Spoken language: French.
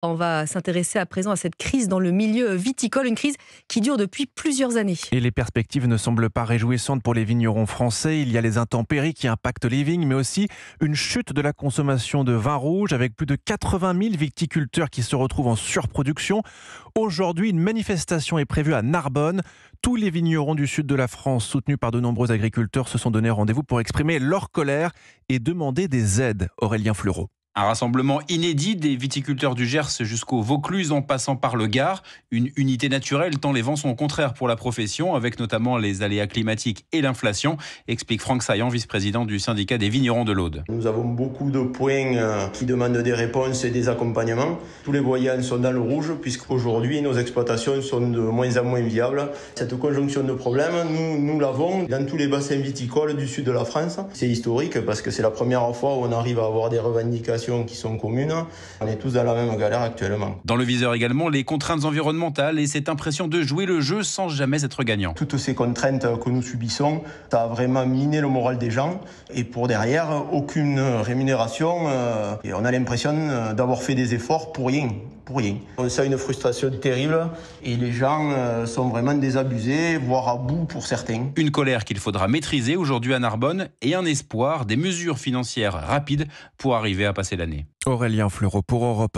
On va s'intéresser à présent à cette crise dans le milieu viticole, une crise qui dure depuis plusieurs années. Et les perspectives ne semblent pas réjouissantes pour les vignerons français. Il y a les intempéries qui impactent les vignes, mais aussi une chute de la consommation de vin rouge avec plus de 80 000 viticulteurs qui se retrouvent en surproduction. Aujourd'hui, une manifestation est prévue à Narbonne. Tous les vignerons du sud de la France, soutenus par de nombreux agriculteurs, se sont donné rendez-vous pour exprimer leur colère et demander des aides. Aurélien Fleureau. Un rassemblement inédit des viticulteurs du Gers jusqu'au Vaucluse en passant par le Gard. Une unité naturelle tant les vents sont contraires pour la profession, avec notamment les aléas climatiques et l'inflation, explique Franck Saillant, vice-président du syndicat des vignerons de l'Aude. Nous avons beaucoup de points qui demandent des réponses et des accompagnements. Tous les voyants sont dans le rouge puisqu'aujourd'hui nos exploitations sont de moins en moins viables. Cette conjonction de problèmes, nous l'avons dans tous les bassins viticoles du sud de la France. C'est historique parce que c'est la première fois où on arrive à avoir des revendications qui sont communes. On est tous dans la même galère actuellement. Dans le viseur également, les contraintes environnementales et cette impression de jouer le jeu sans jamais être gagnant. Toutes ces contraintes que nous subissons, ça a vraiment miné le moral des gens et pour derrière, aucune rémunération. Et on a l'impression d'avoir fait des efforts pour rien. On sent une frustration terrible et les gens sont vraiment désabusés, voire à bout pour certains. Une colère qu'il faudra maîtriser aujourd'hui à Narbonne et un espoir, des mesures financières rapides pour arriver à passer l'année. Aurélien Fleureau pour Europe.